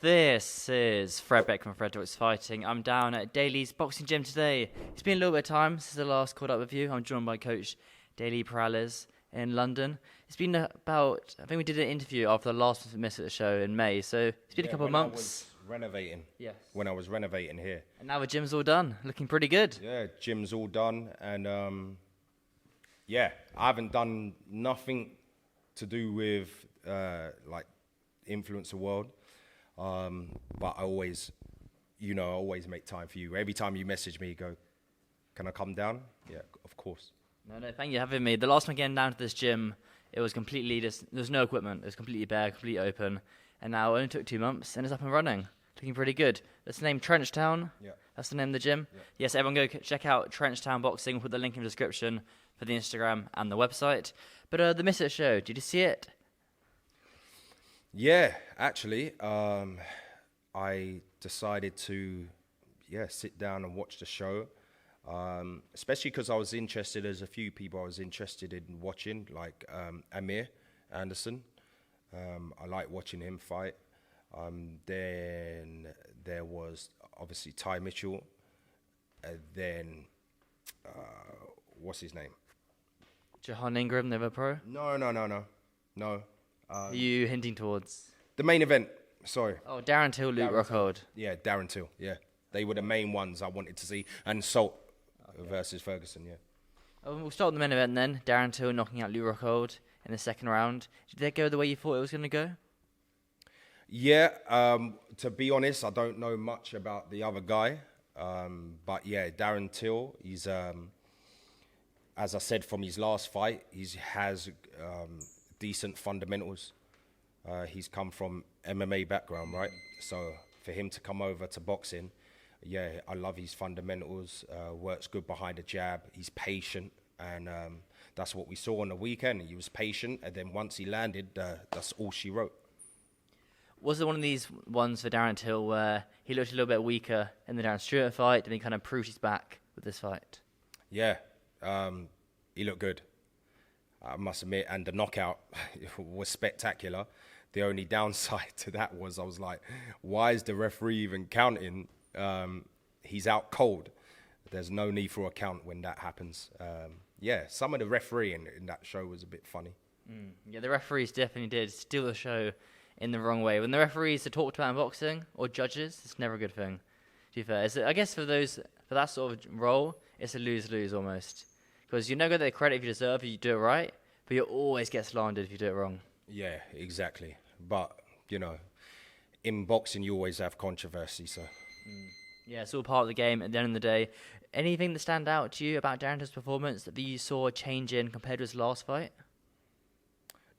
This is Fred Beck from Fred Talks Fighting. I'm down at Daley's boxing gym today. It's been a little bit of time since the last caught up with you. I'm joined by Coach Daley in London. It's been about, I think we did an interview after the last Misfits show in May, so it's been a couple of months. When I was renovating here. And now the gym's all done, looking pretty good. Yeah, gym's all done, and I haven't done nothing to do with like influencer world, but I always make time for you. Every time you message me, you go, can I come down? Yeah, of course. No, thank you for having me. The last time getting down to this gym, it was completely there was no equipment. It was completely bare, completely open. And now it only took 2 months, and it's up and running. Looking pretty good. That's the name Trenchtown. Yeah. That's the name of the gym. Yeah. Yes, everyone go check out Trenchtown Boxing. We'll put the link in the description for the Instagram and the website. But the Misfits show, did you see it? Yeah, actually, I decided to sit down and watch the show, especially because I was interested. There's a few people I was interested in watching, like Amir Anderson. I like watching him fight. Then there was obviously Ty Mitchell. Then what's his name? Jahan Ingram, never pro? No. Are you hinting towards? The main event, sorry. Oh, Darren Till, Luke Rockhold. Yeah, Darren Till, yeah. They were the main ones I wanted to see. And Salt versus Ferguson, yeah. Oh, we'll start with the main event then. Darren Till knocking out Luke Rockhold in the second round. Did that go the way you thought it was going to go? Yeah, to be honest, I don't know much about the other guy. But yeah, Darren Till, he's, as I said from his last fight, he has decent fundamentals. He's come from MMA background, right? So for him to come over to boxing, yeah, I love his fundamentals, works good behind the jab, he's patient, and that's what we saw on the weekend. He was patient, and then once he landed, that's all she wrote. Was it one of these ones for Darren Till where he looked a little bit weaker in the Darren Stewart fight, and he kind of proved his back with this fight? Yeah, he looked good, I must admit, and the knockout was spectacular. The only downside to that was I was like, why is the referee even counting? He's out cold. There's no need for a count when that happens. Some of the refereeing in that show was a bit funny. Yeah, the referees definitely did steal the show in the wrong way. When the referees are talked about in boxing, or judges, it's never a good thing, to be fair. I guess for that sort of role, it's a lose-lose almost. Because you never get the credit if you deserve if you do it right, but you always get slandered if you do it wrong. Yeah, exactly. But, in boxing, you always have controversy, so... Yeah, it's all part of the game at the end of the day. Anything that stand out to you about Darren Till's performance that you saw a change in compared to his last fight?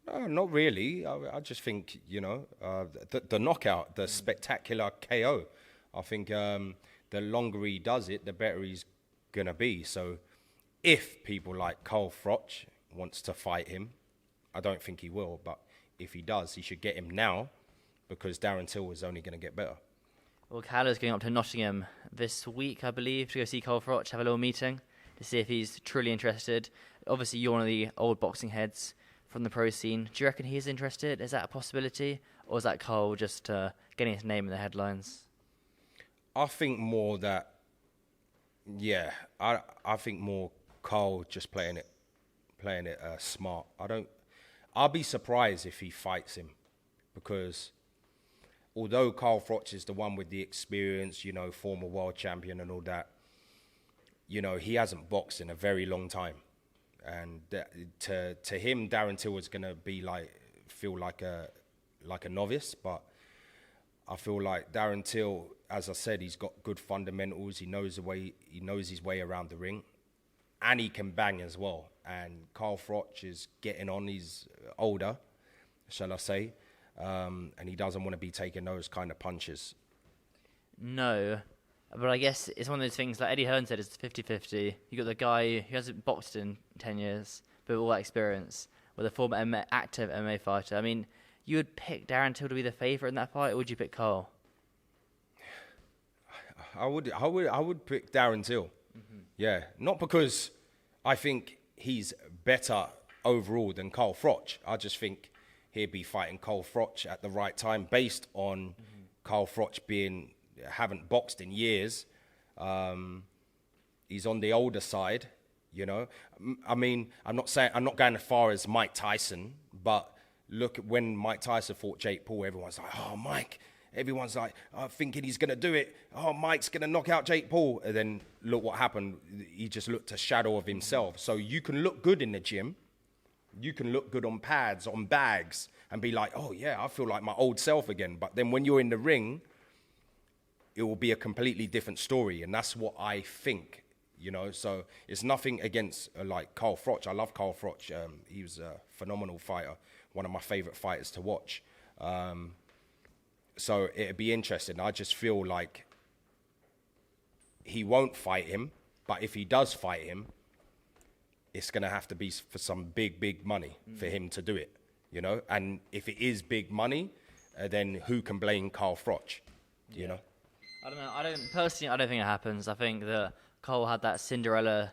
No, not really. I just think, the knockout, the spectacular KO, I think the longer he does it, the better he's going to be. So if people like Froch wants to fight him, I don't think he will, but if he does, he should get him now because Darren Till is only going to get better. Well, Callow's going up to Nottingham this week, I believe, to go see Froch, have a little meeting to see if he's truly interested. Obviously, you're one of the old boxing heads from the pro scene. Do you reckon he's interested? Is that a possibility? Or is that Cole just getting his name in the headlines? I think more that, I think more Cole just playing it smart. I'll be surprised if he fights him because although Froch is the one with the experience, former world champion and all that, he hasn't boxed in a very long time. And to him, Darren Till is going to feel like a novice, but I feel like Darren Till, as I said, he's got good fundamentals. He knows his way around the ring, and he can bang as well. And Froch is getting on; he's older, shall I say, and he doesn't want to be taking those kind of punches. No, but I guess it's one of those things, like Eddie Hearn said, it's 50-50. You got the guy who hasn't boxed in 10 years, but with all that experience, with a former active MMA fighter. I mean, you would pick Darren Till to be the favourite in that fight, or would you pick Cole? I would pick Darren Till. Mm-hmm. Yeah, not because I think he's better overall than Froch. I just think he'd be fighting Froch at the right time based on Carl Froch haven't boxed in years. He's on the older side, you know. I mean, I'm not going as far as Mike Tyson, but look at when Mike Tyson fought Jake Paul, everyone's like, oh, Mike. Everyone's like, thinking he's going to do it. Oh, Mike's going to knock out Jake Paul. And then look what happened. He just looked a shadow of himself. So you can look good in the gym. You can look good on pads, on bags, and be like, oh, yeah, I feel like my old self again. But then when you're in the ring, it will be a completely different story. And that's what I think, you know. So it's nothing against, like, Carl Froch. I love Carl Froch. He was a phenomenal fighter, one of my favorite fighters to watch. So it'd be interesting. I just feel like he won't fight him, but if he does fight him, it's going to have to be for some big, big money for him to do it, you know? And if it is big money, then who can blame Carl Froch, you know? I don't know. I don't think it happens. I think that Cole had that Cinderella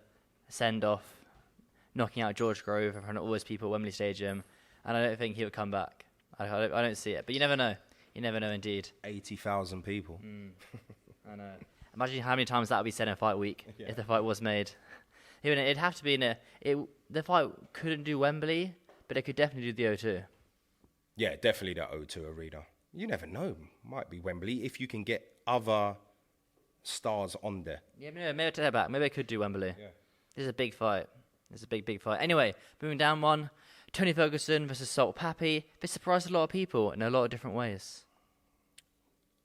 send-off, knocking out George Grove in front of all those people at Wembley Stadium, and I don't think he would come back. I don't see it, but you never know. You never know, indeed. 80,000 people. I know. Imagine how many times that would be said in Fight Week if the fight was made. Even it'd have to be the fight couldn't do Wembley, but it could definitely do the O2. Yeah, definitely the O2 Arena. You never know. Might be Wembley if you can get other stars on there. Yeah, maybe take that back. Maybe I could do Wembley. Yeah. This is a big fight. This is a big, big fight. Anyway, moving down one. Tony Ferguson versus Salt Papi. This surprised a lot of people in a lot of different ways.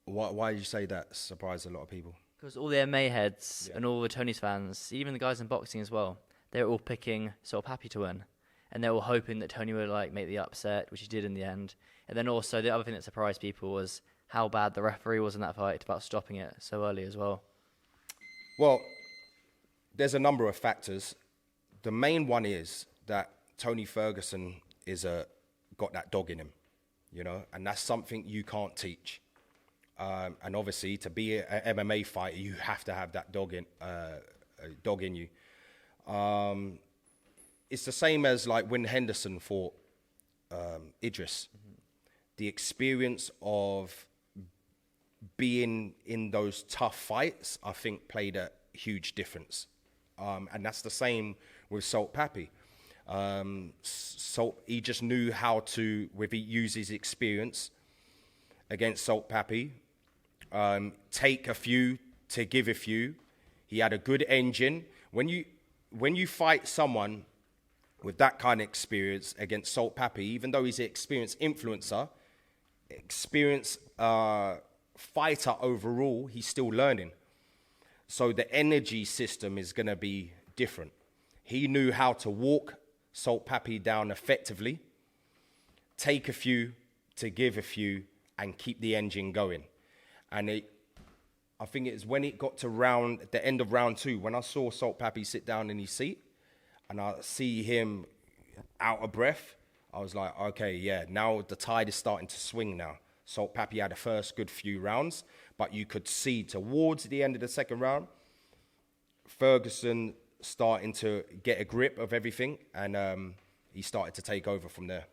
Why did you say that surprised a lot of people? Because all the MMA heads and all the Tony's fans, even the guys in boxing as well, they're all picking Salt Papi to win. And they're all hoping that Tony would make the upset, which he did in the end. And then also the other thing that surprised people was how bad the referee was in that fight about stopping it so early as well. Well, there's a number of factors. The main one is that Tony Ferguson got that dog in him, you know, and that's something you can't teach. And obviously, to be an MMA fighter, you have to have that dog in you. It's the same as like when Henderson fought Idris. The experience of being in those tough fights, I think, played a huge difference. And that's the same with Salt Papi. Salt, he just knew how to, use his experience against Salt Papi, take a few to give a few. He had a good engine. When you fight someone with that kind of experience against Salt Papi, even though he's an experienced influencer, experienced fighter overall, he's still learning. So the energy system is going to be different. He knew how to walk Salt Papi down effectively, take a few to give a few, and keep the engine going. And I think it's when it got to the end of round 2, when I saw Salt Papi sit down in his seat, and I see him out of breath, I was like, okay, yeah, now the tide is starting to swing now. Salt Papi had the first good few rounds, but you could see towards the end of the second round, Ferguson starting to get a grip of everything, and he started to take over from there.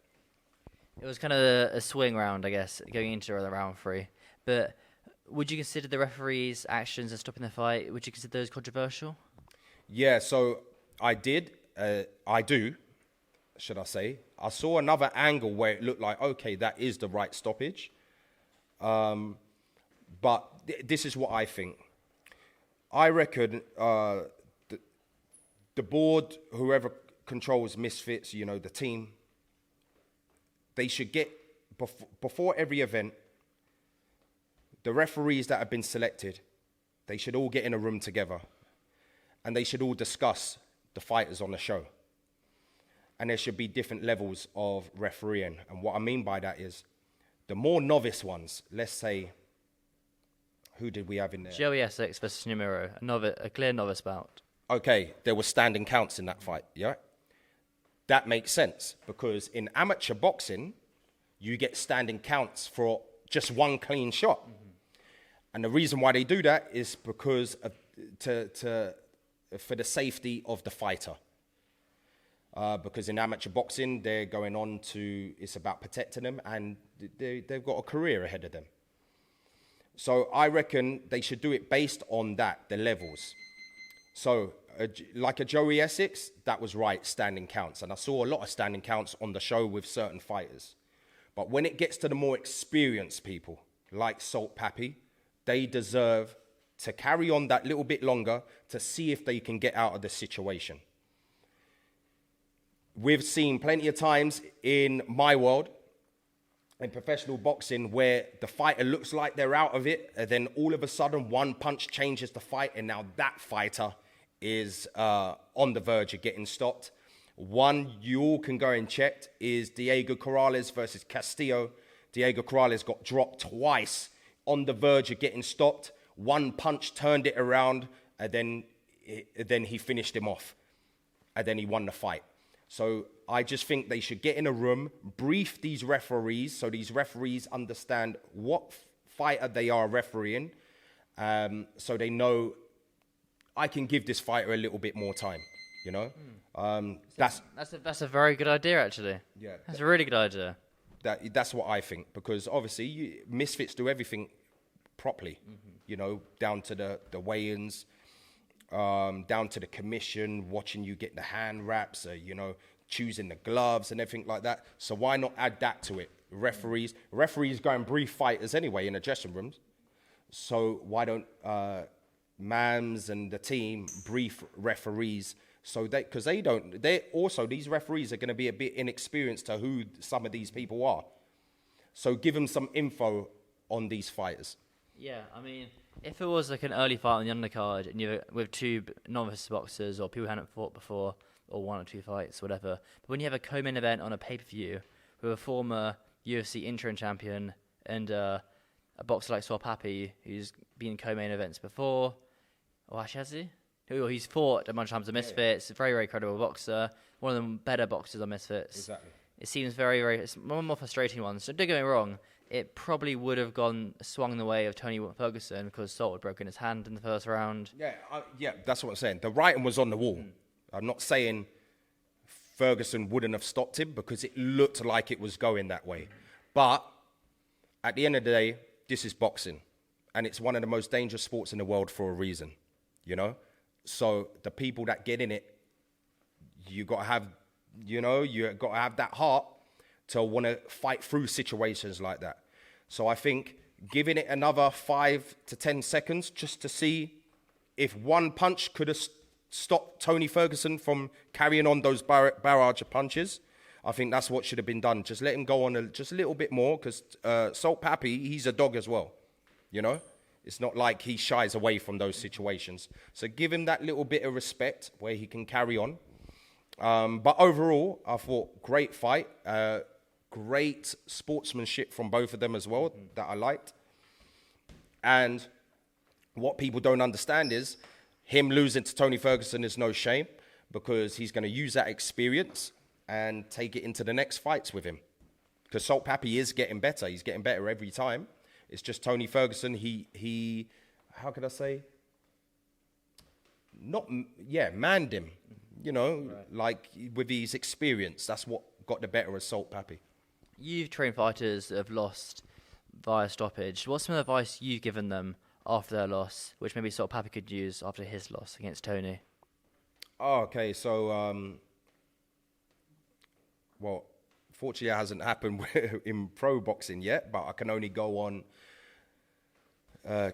It was kind of a swing round, I guess, going into the round 3. But would you consider the referee's actions of stopping the fight, would you consider those controversial? Yeah, so I did. I do, should I say. I saw another angle where it looked like, okay, that is the right stoppage. But this is what I think. I reckon the board, whoever controls Misfits, you know, the team, they should get, before every event, the referees that have been selected, they should all get in a room together and they should all discuss the fighters on the show. And there should be different levels of refereeing. And what I mean by that is the more novice ones, let's say, who did we have in there? Joey Essex versus Numero, a clear novice bout. Okay, there were standing counts in that fight, yeah? That makes sense because in amateur boxing, you get standing counts for just one clean shot. Mm-hmm. And the reason why they do that is because for the safety of the fighter. Because in amateur boxing, they're going on to, it's about protecting them and they've got a career ahead of them. So I reckon they should do it based on that, the levels. So like a Joey Essex, that was right, standing counts. And I saw a lot of standing counts on the show with certain fighters. But when it gets to the more experienced people, like Salt Papi, they deserve to carry on that little bit longer to see if they can get out of the situation. We've seen plenty of times in my world, in professional boxing, where the fighter looks like they're out of it, and then all of a sudden one punch changes the fight, and now that fighter is on the verge of getting stopped. One you all can go and check is Diego Corrales versus Castillo. Diego Corrales got dropped twice on the verge of getting stopped. One punch turned it around, and then he finished him off, and then he won the fight. So I just think they should get in a room, brief these referees, so these referees understand what fighter they are refereeing, so they know I can give this fighter a little bit more time. You know, that's a very good idea, actually. Yeah, that's a really good idea. That's what I think, because obviously Misfits do everything properly. You know, down to the weigh-ins, down to the commission, watching you get the hand wraps, you know, choosing the gloves and everything like that. So why not add that to it? Referees go and brief fighters anyway in the dressing rooms. So why don't Mams and the team brief referees? So because these referees are going to be a bit inexperienced to who some of these people are. So give them some info on these fighters. Yeah, I mean, if it was like an early fight on the undercard, and you're with two novice boxers or people who hadn't fought before, or one or two fights, whatever. But when you have a co-main event on a pay-per-view with a former UFC interim champion and a boxer like Swap Papi, who's been in co-main events before, or actually has he? He's fought a bunch of times at Misfits. Yeah. Very, very credible boxer. One of the better boxers on Misfits. Exactly. It seems very, very... It's one of the more frustrating ones. So don't get me wrong. It probably would have swung the way of Tony Ferguson because Salt had broken his hand in the first round. Yeah, that's what I'm saying. The writing was on the wall. I'm not saying Ferguson wouldn't have stopped him because it looked like it was going that way. But at the end of the day, this is boxing. And it's one of the most dangerous sports in the world for a reason, you know? So the people that get in it, you got to have that heart to want to fight through situations like that. So I think giving it another 5 to 10 seconds just to see if one punch could have stopped Tony Ferguson from carrying on those barrage of punches, I think that's what should have been done. Just let him go on just a little bit more, because Salt Papi, he's a dog as well, you know? It's not like he shies away from those situations. So give him that little bit of respect where he can carry on. But overall, I thought great fight. Great sportsmanship from both of them as well that I liked. And what people don't understand is him losing to Tony Ferguson is no shame, because he's going to use that experience and take it into the next fights with him. Because Salt Papi is getting better. He's getting better every time. It's just Tony Ferguson, he how could I say? Manned him, you know, like with his experience. That's what got the better of Salt Papi. You've trained fighters that have lost via stoppage. What's some advice you've given them after their loss, which maybe Salt Papi could use after his loss against Tony? Oh, okay, so, fortunately it hasn't happened in pro boxing yet, but I can only go on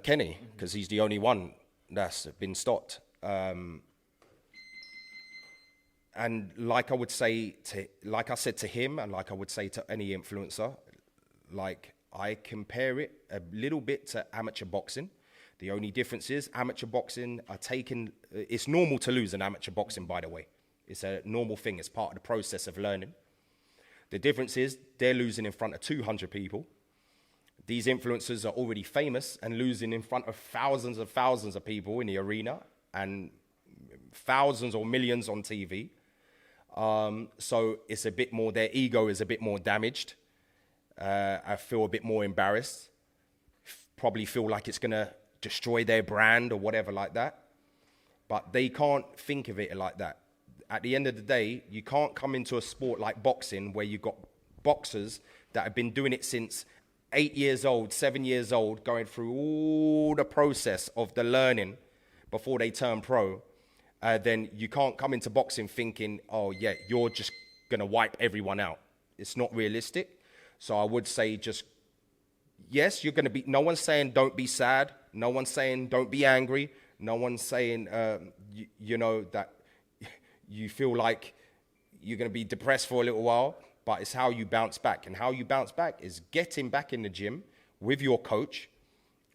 Kenny, because he's the only one that's been stopped. And like I said to him, and like I would say to any influencer, like I compare it a little bit to amateur boxing. The only difference is amateur boxing it's normal to lose in amateur boxing, by the way. It's a normal thing. It's part of the process of learning. The difference is they're losing in front of 200 people. These influencers are already famous and losing in front of thousands of people in the arena and thousands or millions on TV. So it's a bit more, their ego is a bit more damaged. I feel a bit more embarrassed. Probably feel like it's going to destroy their brand or whatever like that. But they can't think of it like that. At the end of the day, you can't come into a sport like boxing where you've got boxers that have been doing it since 8 years old, 7 years old, going through all the process of the learning before they turn pro, then you can't come into boxing thinking, oh, yeah, you're just going to wipe everyone out. It's not realistic. So I would say just, yes, you're going to be, no one's saying don't be sad. No one's saying don't be angry. No one's saying, you know, that you feel like you're going to be depressed for a little while. But it's how you bounce back. And how you bounce back is getting back in the gym with your coach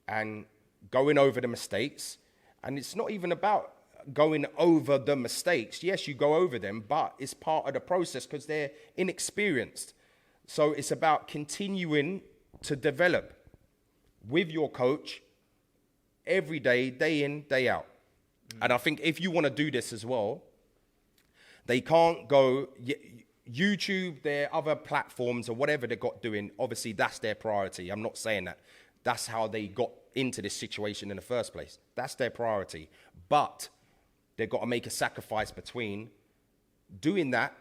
and going over the mistakes. And it's not even about going over the mistakes. Yes, you go over them, but it's part of the process because they're inexperienced. So it's about continuing to develop with your coach every day, day in, day out. And I think if you want to do this as well, they can't go... YouTube, their other platforms or whatever they got doing, obviously that's their priority. I'm not saying that. That's how they got into this situation in the first place. That's their priority. But they've got to make a sacrifice between doing that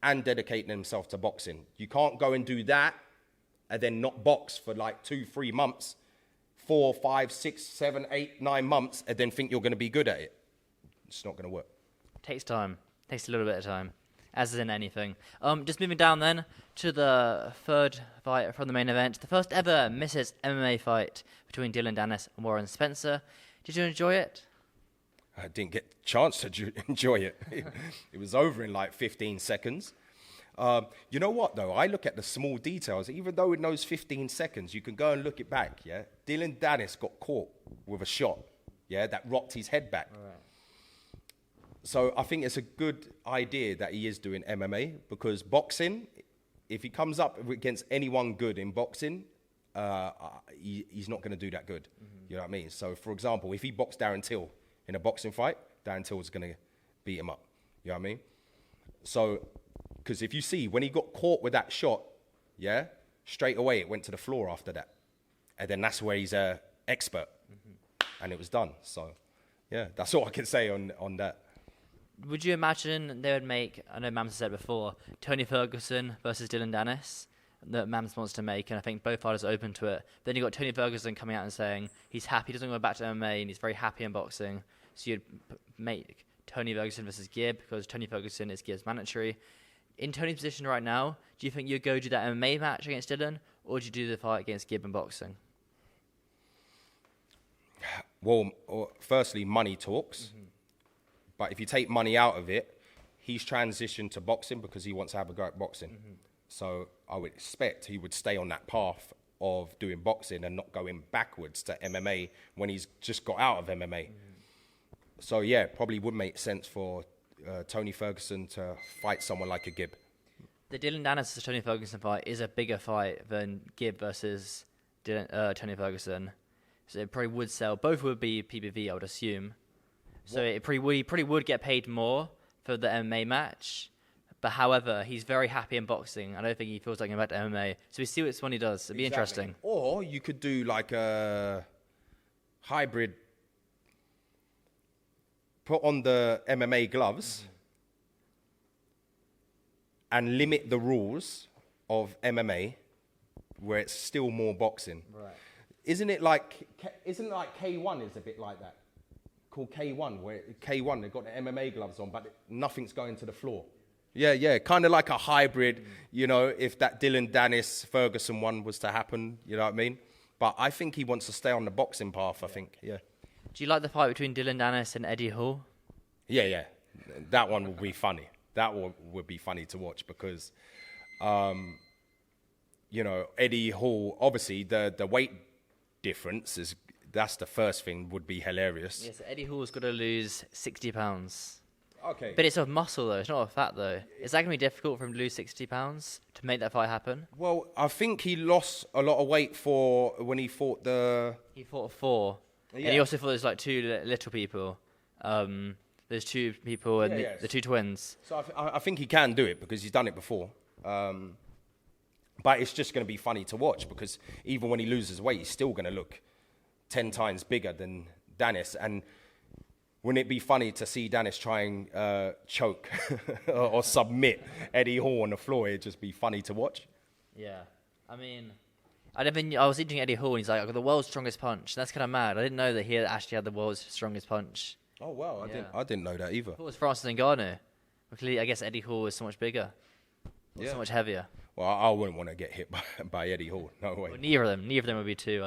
and dedicating themselves to boxing. You can't go and do that and then not box for like 2-3 months, 4, 5, 6, 7, 8, 9 months, and then think you're going to be good at it. It's not going to work. Takes time. Takes a little bit of time. As in anything. Just moving down then to the third fight from the main event. The first ever Misfits MMA fight between Dillon Danis and Warren Spencer. Did you enjoy it? I didn't get a chance to enjoy it. It was over in like 15 seconds. You know what, though? I look at the small details. Even though in those 15 seconds, you can go and look it back, yeah? Dillon Danis got caught with a shot, yeah, that rocked his head back. Right. So I think it's a good idea that he is doing MMA because boxing, if he comes up against anyone good in boxing, he's not going to do that good. Mm-hmm. You know what I mean? So, for example, if he boxed Darren Till in a boxing fight, Darren Till's going to beat him up. You know what I mean? So, because if you see, when he got caught with that shot, yeah, straight away it went to the floor after that. And then that's where he's an expert. Mm-hmm. And it was done. So, yeah, that's all I can say on that. Would you imagine they would make, I know Mams said before, Tony Ferguson versus Dillon Danis, that Mams wants to make, and I think both fighters are open to it. Then you've got Tony Ferguson coming out and saying he's happy, he doesn't go back to MMA, and he's very happy in boxing. So you'd make Tony Ferguson versus Gibb, because Tony Ferguson is Gibb's mandatory. In Tony's position right now, do you think you'd go do that MMA match against Dillon, or would you do the fight against Gibb in boxing? Well, firstly, money talks. Mm-hmm. But if you take money out of it, he's transitioned to boxing because he wants to have a go at boxing. Mm-hmm. So I would expect he would stay on that path of doing boxing and not going backwards to MMA when he's just got out of MMA. Mm-hmm. So, yeah, probably would make sense for Tony Ferguson to fight someone like a Gibb. The Dillon Danis versus Tony Ferguson fight is a bigger fight than Gibb versus Tony Ferguson. So it probably would sell. Both would be PPV, I would assume. So he probably would get paid more for the MMA match. But however, he's very happy in boxing. I don't think he feels like going back to MMA. So we see which one he does. It'd be interesting. Or you could do like a hybrid. Put on the MMA gloves and limit the rules of MMA where it's still more boxing. Right. Isn't it like K1 is a bit like that? Called K1, where K1, they've got the MMA gloves on, but nothing's going to the floor. Yeah, kind of like a hybrid, you know, if that Dillon Danis Ferguson one was to happen, you know what I mean? But I think he wants to stay on the boxing path, I think, yeah. Do you like the fight between Dillon Danis and Eddie Hall? Yeah. That one will be funny. That one would be funny to watch because, you know, Eddie Hall, obviously the weight difference is... That's the first thing would be hilarious. Yes, Eddie Hall's got to lose 60 pounds. Okay. But it's of muscle, though. It's not of fat, though. Is that going to be difficult for him to lose 60 pounds to make that fight happen? Well, I think he lost a lot of weight for when he fought the... He fought 4. Yeah. And he also fought there's like 2 little people. There's 2 people and the 2 twins. So I think he can do it because he's done it before. But it's just going to be funny to watch because even when he loses weight, he's still going to look 10 times bigger than Danis. And wouldn't it be funny to see Danis try and choke or submit Eddie Hall on the floor? It'd just be funny to watch. Yeah. I mean, I was interviewing Eddie Hall, and he's like, "I got the world's strongest punch." And that's kind of mad. I didn't know that he actually had the world's strongest punch. Oh wow, I didn't know that either. I thought it was Francis Ngannou. Clearly, I guess Eddie Hall is so much bigger, so much heavier. Well, I wouldn't want to get hit by Eddie Hall. No way. Well, neither of them would be too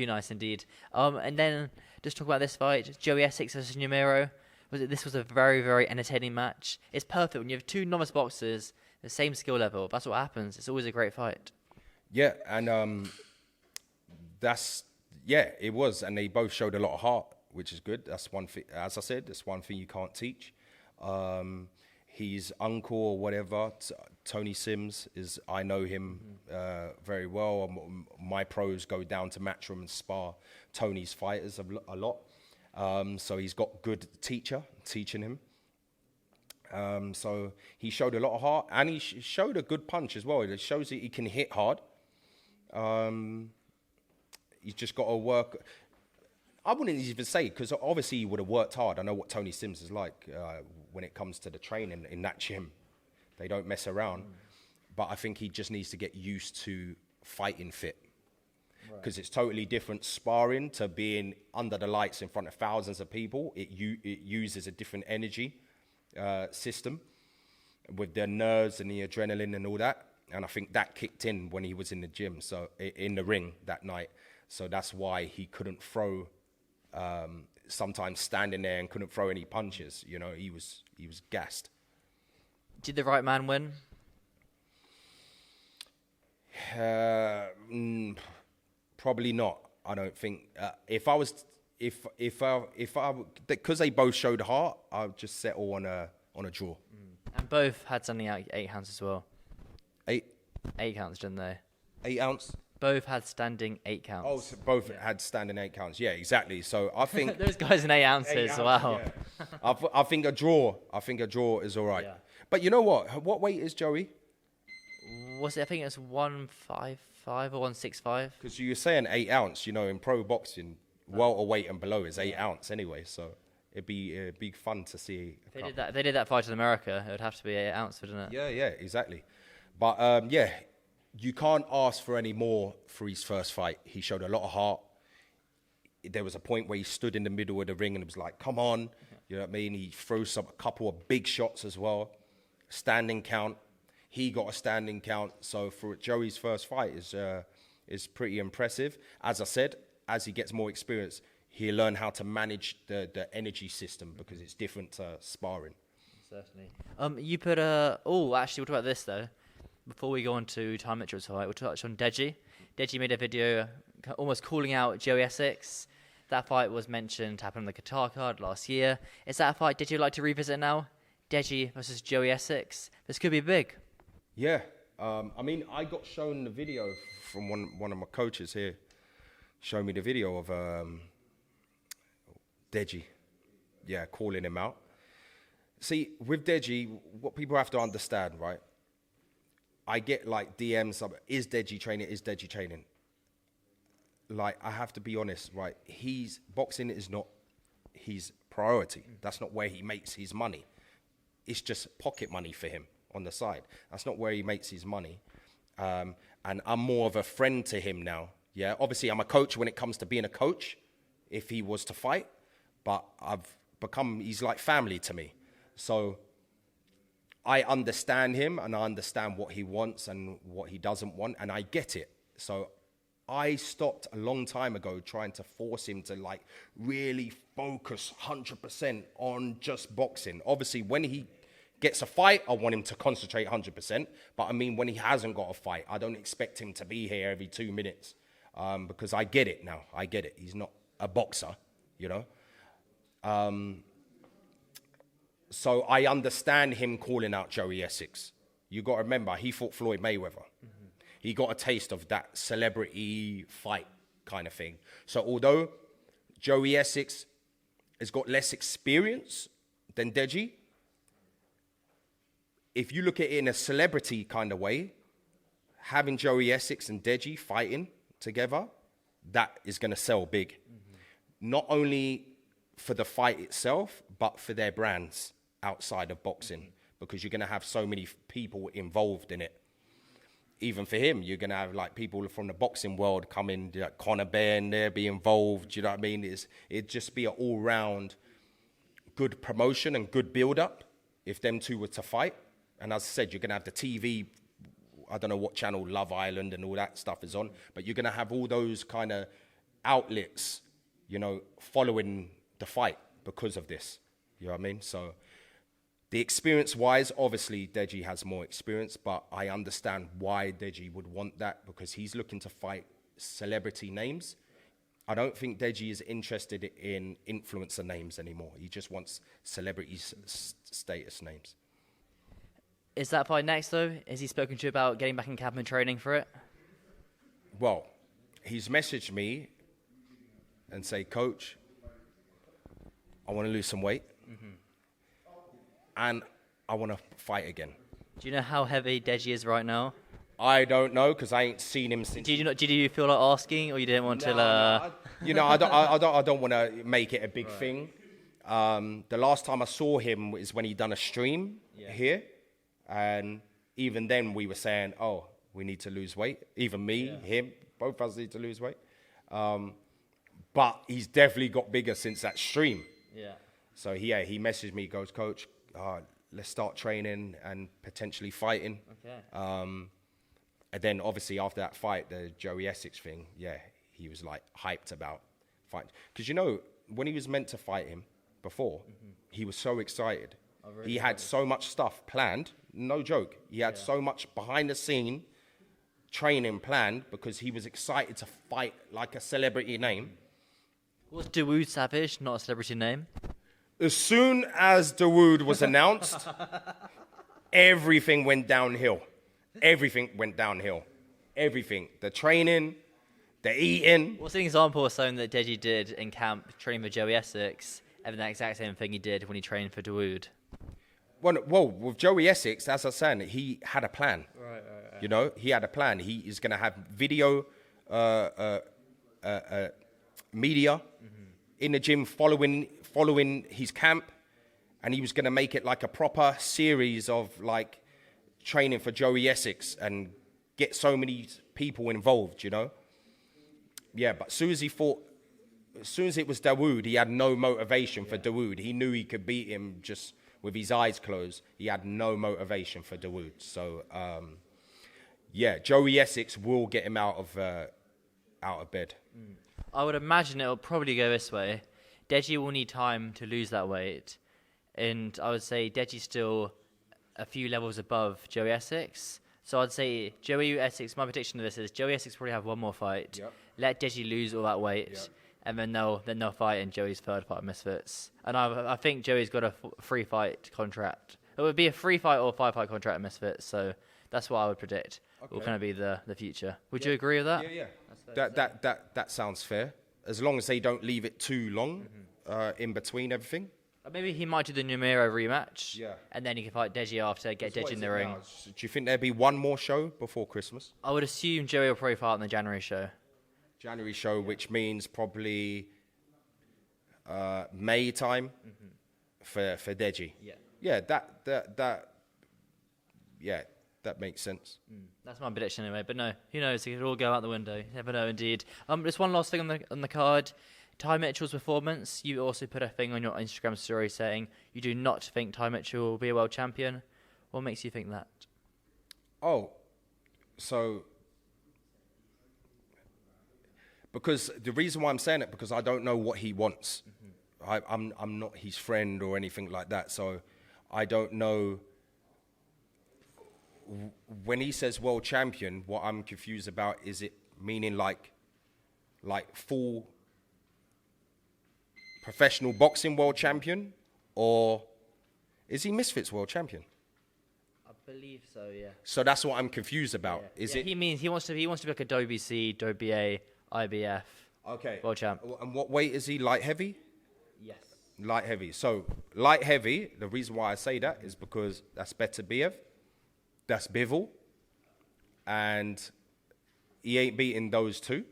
nice indeed. And then just talk about this fight: Joey Essex versus Numero. This was a very, very entertaining match. It's perfect when you have two novice boxers, the same skill level. That's what happens. It's always a great fight. Yeah, and it was, and they both showed a lot of heart, which is good. That's one thing. As I said, that's one thing you can't teach. His uncle or whatever, Tony Sims, I know him very well. My pros go down to Matchroom and spar Tony's fighters a lot. So he's got good teacher teaching him. So he showed a lot of heart, and he showed a good punch as well. It shows that he can hit hard. He's just got to work. I wouldn't even say, because obviously he would have worked hard. I know what Tony Sims is like when it comes to the training in that gym. They don't mess around. But I think he just needs to get used to fighting fit. Because it's totally different sparring to being under the lights in front of thousands of people. It uses a different energy system with the nerves and the adrenaline and all that. And I think that kicked in when he was in the gym, so in the ring that night. So that's why he couldn't throw, sometimes standing there and couldn't throw any punches. You know, he was gassed. Did the right man win? Probably not. I don't think. Because they both showed heart, I'll just settle on a draw. And both had something like 8 ounces as well. 8 counts, didn't they? 8 ounce. Both had standing 8 counts. Oh, so both had standing 8 counts. Yeah, exactly. So I think those guys in 8 ounces. Wow. Yeah. I think a draw. Is all right. Yeah. But you know what? What weight is Joey? Was it? I think it was 155 or 165. Because you were saying 8 ounce. You know, in pro boxing, welterweight and below is 8 ounce anyway. So it'd be fun to see. If they did that fight in America, it would have to be 8 ounce, wouldn't it? Yeah, exactly. But you can't ask for any more for his first fight. He showed a lot of heart. There was a point where he stood in the middle of the ring and it was like, come on. You know what I mean? He threw a couple of big shots as well. Standing count. He got a standing count. So for Joey's first fight is pretty impressive. As I said, as he gets more experience, he'll learn how to manage the energy system because it's different to sparring. Certainly. You put actually, what about this though? Before we go on to Time Mitchell's fight, we'll touch on Deji. Deji made a video almost calling out Joey Essex. That fight was mentioned, happened on the Qatar card last year. Is that a fight Deji would like to revisit now? Deji versus Joey Essex. This could be big. Yeah. I mean, I got shown the video from one of my coaches here. Showed me the video of Deji. Yeah, calling him out. See, with Deji, what people have to understand, right? I get like DMs, is Deji training? Like, I have to be honest, right? Boxing is not his priority. That's not where he makes his money. It's just pocket money for him on the side. That's not where he makes his money. And I'm more of a friend to him now. Yeah, obviously I'm a coach when it comes to being a coach, if he was to fight, but he's like family to me. So I understand him and I understand what he wants and what he doesn't want, and I get it. So I stopped a long time ago trying to force him to like really focus 100% on just boxing. Obviously, when he gets a fight, I want him to concentrate 100%. But I mean, when he hasn't got a fight, I don't expect him to be here every 2 minutes because I get it now. I get it. He's not a boxer, you know. So I understand him calling out Joey Essex. You got to remember, he fought Floyd Mayweather. Mm-hmm. He got a taste of that celebrity fight kind of thing. So although Joey Essex has got less experience than Deji, if you look at it in a celebrity kind of way, having Joey Essex and Deji fighting together, that is going to sell big. Mm-hmm. Not only for the fight itself, but for their brands outside of boxing, because you're going to have so many people involved in it. even for him, you're going to have like people from the boxing world come in, like Conor Benn there, be involved. You know what I mean? It'd just be an all-round good promotion and good build-up if them two were to fight. And as I said, you're going to have the TV, I don't know what channel, Love Island and all that stuff is on, but you're going to have all those kind of outlets, you know, following the fight because of this. You know what I mean? So the experience-wise, obviously, Deji has more experience, but I understand why Deji would want that because he's looking to fight celebrity names. I don't think Deji is interested in influencer names anymore. He just wants celebrity status names. Is that fight next, though? Has he spoken to you about getting back in camp and training for it? Well, he's messaged me and say, Coach, I want to lose some weight. And I want to fight again. Do you know how heavy Deji is right now? I don't know because I ain't seen him since. Did you feel like asking, or you didn't want to? I don't want to make it a big thing. The last time I saw him was when he done a stream here, and even then we were saying, "Oh, we need to lose weight." Even me, him, both of us need to lose weight. But he's definitely got bigger since that stream. Yeah. So he messaged me, goes, Coach, let's start training and potentially fighting. Okay. And then obviously after that fight, the Joey Essex thing, he was like hyped about fighting. Because you know, when he was meant to fight him before, he was so excited. Oh, really? He had so much stuff planned, no joke. He had so much behind the scene training planned because he was excited to fight like a celebrity name. Was Dawood Savage not a celebrity name? As soon as Dawood was announced, everything went downhill. Everything went downhill. Everything. The training, the eating. What's an example of something that Deji did in camp training for Joey Essex, and the exact same thing he did when he trained for Dawood? Well, with Joey Essex, as I was saying, he had a plan. Right. You know, he had a plan. He is going to have video media in the gym following his camp, and he was going to make it like a proper series of like training for Joey Essex and get so many people involved, you know. Yeah, but as soon as it was Dawood, he had no motivation for Dawood. He knew he could beat him just with his eyes closed. He had no motivation for Dawood. So Joey Essex will get him out of bed. I would imagine it'll probably go this way. Deji will need time to lose that weight. And I would say Deji's still a few levels above Joey Essex. So I'd say Joey Essex, my prediction of this is Joey Essex probably have one more fight. Yep. Let Deji lose all that weight. Yep. And then they'll fight in Joey's third fight, Misfits. And I think Joey's got a free fight contract. It would be a 3-fight or 5-fight contract at Misfits. So that's what I would predict will kind of be the future. Would you agree with that? Yeah. That sounds fair. As long as they don't leave it too long in between everything. Maybe he might do the Numero rematch. Yeah. And then he can fight Deji after, get Deji in the ring. Do you think there'd be one more show before Christmas? I would assume Joey will probably fight in the January show. Which means probably May time for Deji. Yeah. That makes sense. That's my prediction anyway. But no, who knows? It could all go out the window. You never know, indeed. Just one last thing on the card. Ty Mitchell's performance. You also put a thing on your Instagram story saying you do not think Ty Mitchell will be a world champion. What makes you think that? Oh, so because the reason why I'm saying it because I don't know what he wants. I'm not his friend or anything like that, so I don't know. When he says world champion, what I'm confused about is it meaning like full professional boxing world champion, or is he Misfits world champion? I believe so, yeah. So that's what I'm confused about. Is it? He means he wants to be like a WBC, WBA, IBF. Okay. World champ. And what weight is he? Light heavy? Yes. Light heavy. So light heavy. The reason why I say that is because that's Beterbiev, that's Bivol, and he ain't beating those two,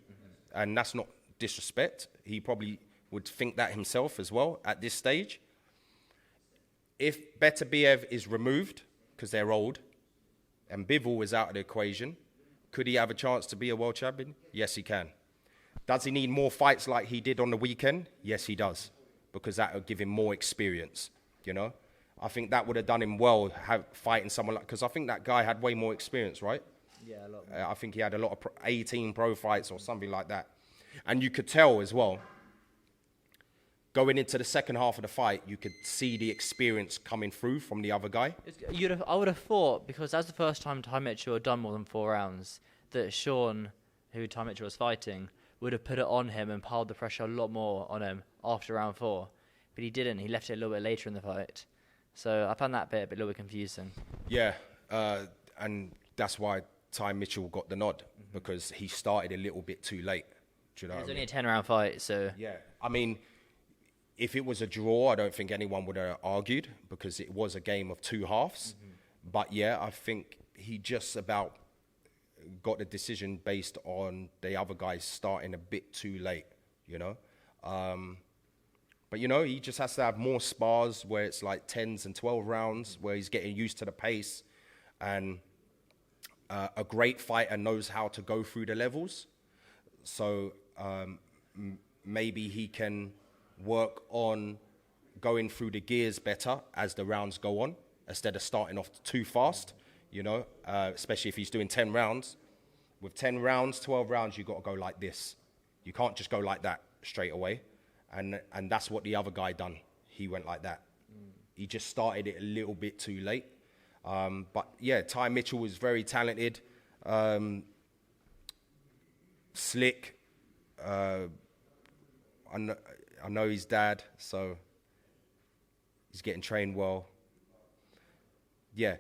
and that's not disrespect. He probably would think that himself as well at this stage. If Beterbiev is removed because they're old, and Bivol is out of the equation, Could he have a chance to be a world champion? Yes, he can. Does he need more fights like he did on the weekend? Yes, he does, because that would give him more experience, you know? I think that would have done him well, fighting someone like... Because I think that guy had way more experience, right? Yeah, a lot more. I think he had a lot of 18 pro fights or something like that. And you could tell as well, going into the second half of the fight, you could see the experience coming through from the other guy. I would have thought, because that's the first time Ty Mitchell had done more than 4 rounds, that Sean, who Ty Mitchell was fighting, would have put it on him and piled the pressure a lot more on him after round 4. But he didn't. He left it a little bit later in the fight. So I found that bit a little bit confusing. Yeah, and that's why Ty Mitchell got the nod, because he started a little bit too late. Do you know It was what I only mean? a 10-round fight, so... Yeah, I mean, if it was a draw, I don't think anyone would have argued, because it was a game of 2 halves. But yeah, I think he just about got the decision based on the other guys starting a bit too late, you know? But, you know, he just has to have more spars where it's like 10s and 12 rounds, where he's getting used to the pace. And a great fighter knows how to go through the levels. So maybe he can work on going through the gears better as the rounds go on, instead of starting off too fast, you know, especially if he's doing 10 rounds. With 10 rounds, 12 rounds, you've got to go like this. You can't just go like that straight away. And that's what the other guy done. He went like that. He just started it a little bit too late. But yeah, Ty Mitchell was very talented, slick. I know his dad, so he's getting trained well. Yeah,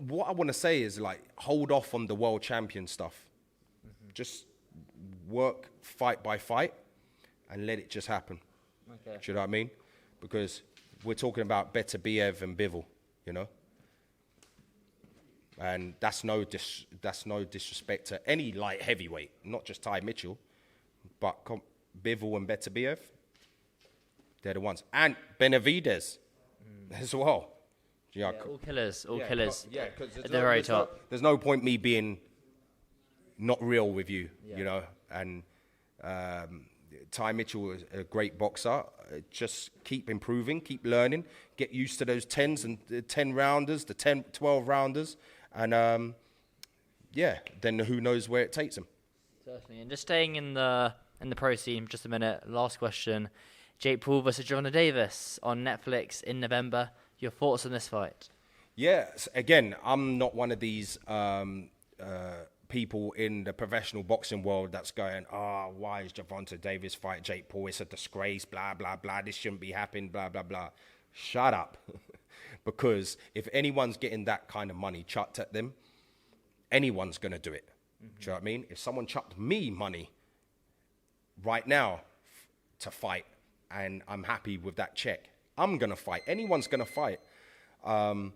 what I want to say is, like, hold off on the world champion stuff. Just work fight by fight and let it just happen. Okay. Do you know what I mean? Because we're talking about Beterbiev and Bivol, you know? And that's no disrespect to any light heavyweight, not just Ty Mitchell, but Bivol and Beterbiev, they're the ones. And Benavidez as well. Yeah, all killers. Yeah, because at the very top. There's no point me being not real with you, you know. And Ty Mitchell is a great boxer. Just keep improving, keep learning, get used to those 10s and the 10 rounders, the 10, 12 rounders. And yeah, then who knows where it takes him. Certainly. And just staying in the pro scene for just a minute, last question. Jake Paul versus Gervonta Davis on Netflix in November. Your thoughts on this fight? Yeah, again, I'm not one of these people in the professional boxing world that's going, why is Gervonta Davis fight Jake Paul? It's a disgrace, blah, blah, blah. This shouldn't be happening, blah, blah, blah. Shut up. Because if anyone's getting that kind of money chucked at them, anyone's going to do it. Do you know what I mean? If someone chucked me money right now to fight, and I'm happy with that check, I'm going to fight. Anyone's going to fight. And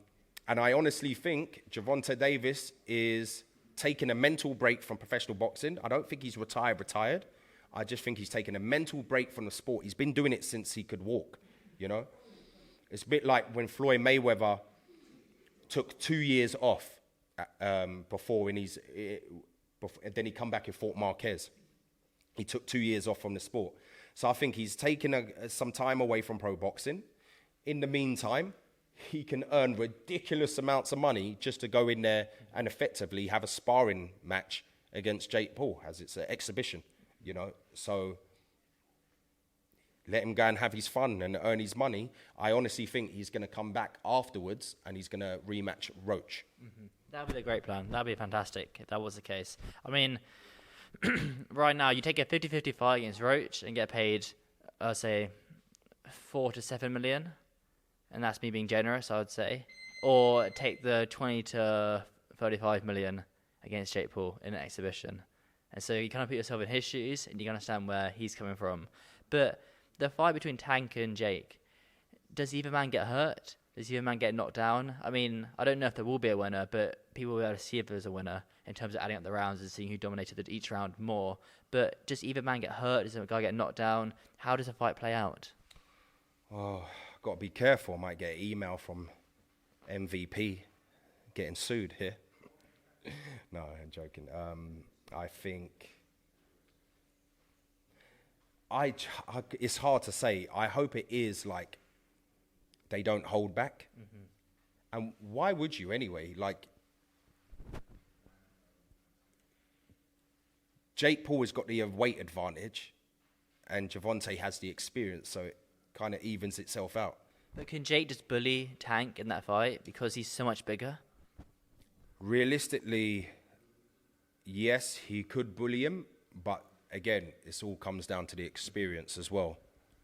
I honestly think Gervonta Davis is taking a mental break from professional boxing. I don't think he's retired. I just think he's taking a mental break from the sport. He's been doing it since he could walk, you know? It's a bit like when Floyd Mayweather took 2 years off before, and then he come back and fought Marquez. He took 2 years off from the sport. So I think he's taken some time away from pro boxing. In the meantime, he can earn ridiculous amounts of money just to go in there and effectively have a sparring match against Jake Paul, as it's an exhibition, you know. So let him go and have his fun and earn his money. I honestly think he's going to come back afterwards and he's going to rematch Roach. That would be a great plan. That would be fantastic if that was the case. I mean, right now, you take a 50-50 fight against Roach and get paid, say, 4 to 7 million. And that's me being generous, I would say. Or take the 20 to 35 million against Jake Paul in an exhibition. And so you kind of put yourself in his shoes and you understand where he's coming from. But the fight between Tank and Jake, does either man get hurt? Does either man get knocked down? I mean, I don't know if there will be a winner, but people will be able to see if there's a winner in terms of adding up the rounds and seeing who dominated each round more. But does either man get hurt? Does a guy get knocked down? How does the fight play out? Oh, got to be careful. I might get an email from MVP getting sued here. No, I'm joking. I think it's hard to say. I hope it is like they don't hold back. And why would you anyway? Like, Jake Paul has got the weight advantage, and Gervonta has the experience, so it kind of evens itself out. But can Jake just bully Tank in that fight because he's so much bigger? Realistically, yes, he could bully him, but again, this all comes down to the experience as well.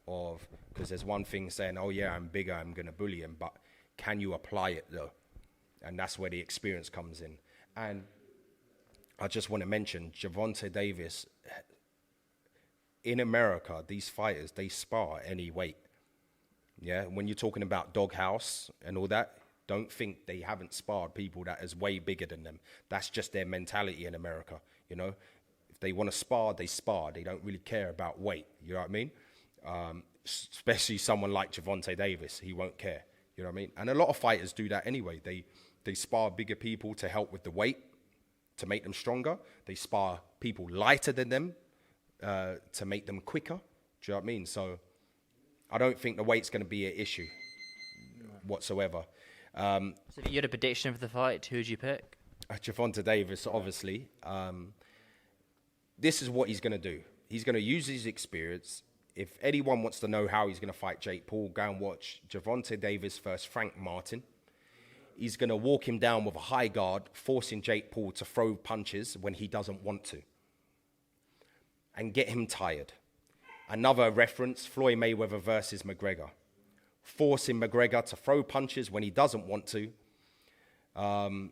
Because there's one thing saying, oh yeah, I'm bigger, I'm going to bully him, but can you apply it though? And that's where the experience comes in. And I just want to mention, Gervonta Davis, in America, these fighters, they spar at any weight. Yeah, when you're talking about doghouse and all that, don't think they haven't sparred people that is way bigger than them. That's just their mentality in America, you know? If they want to spar, they spar. They don't really care about weight, you know what I mean? Especially someone like Gervonta Davis, he won't care, you know what I mean? And a lot of fighters do that anyway. They spar bigger people to help with the weight, to make them stronger. They spar people lighter than them to make them quicker, do you know what I mean? So I don't think the weight's going to be an issue whatsoever. So if you had a prediction for the fight, who would you pick? Gervonta Davis, obviously. This is what he's going to do. He's going to use his experience. If anyone wants to know how he's going to fight Jake Paul, go and watch Gervonta Davis versus Frank Martin. He's going to walk him down with a high guard, forcing Jake Paul to throw punches when he doesn't want to, and get him tired. Another reference, Floyd Mayweather versus McGregor. Forcing McGregor to throw punches when he doesn't want to. And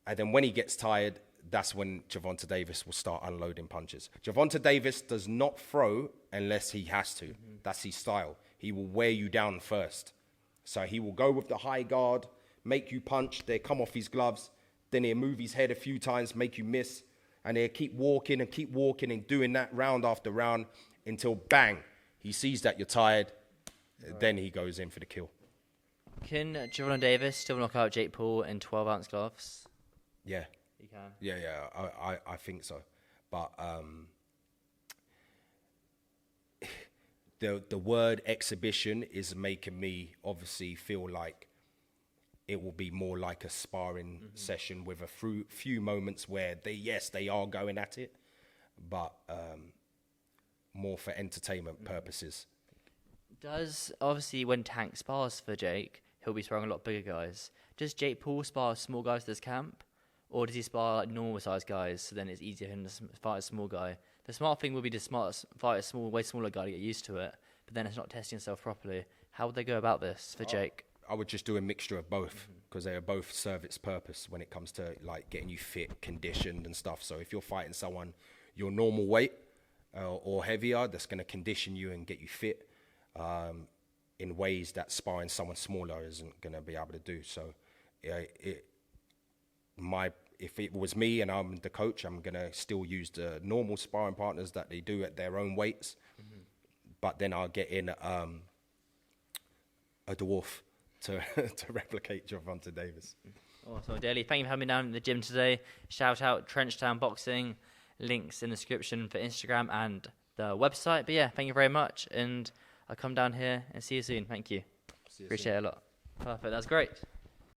then when he gets tired, that's when Gervonta Davis will start unloading punches. Gervonta Davis does not throw unless he has to. That's his style. He will wear you down first. So he will go with the high guard, make you punch, they come off his gloves, then he'll move his head a few times, make you miss, and he'll keep walking and doing that round after round until bang, he sees that you're tired, then he goes in for the kill. Can Gervonta Davis still knock out Jake Paul in 12-ounce gloves? Yeah. He can. Yeah, I think so. But the word exhibition is making me obviously feel like it will be more like a sparring session with a few moments where they are going at it, but more for entertainment purposes. Does, obviously, when Tank spars for Jake, he'll be sparring a lot bigger guys. Does Jake Paul spar small guys to this camp? Or does he spar like normal sized guys, so then it's easier for him to fight a small guy? The smart thing would be to fight a way smaller guy to get used to it, but then it's not testing himself properly. How would they go about this for Jake? I would just do a mixture of both, because they both serve its purpose when it comes to like getting you fit, conditioned and stuff. So if you're fighting someone your normal weight or heavier, that's going to condition you and get you fit in ways that sparring someone smaller isn't going to be able to do. So if it was me and I'm the coach, I'm going to still use the normal sparring partners that they do at their own weights, but then I'll get in a dwarf to replicate Gervonta Davis. Awesome, Daley. Thank you for having me down in the gym today. Shout out Trenchtown Boxing. Links in the description for Instagram and the website. But yeah, thank you very much. And I'll come down here and see you soon. Thank you. Appreciate it a lot. Perfect. That's great.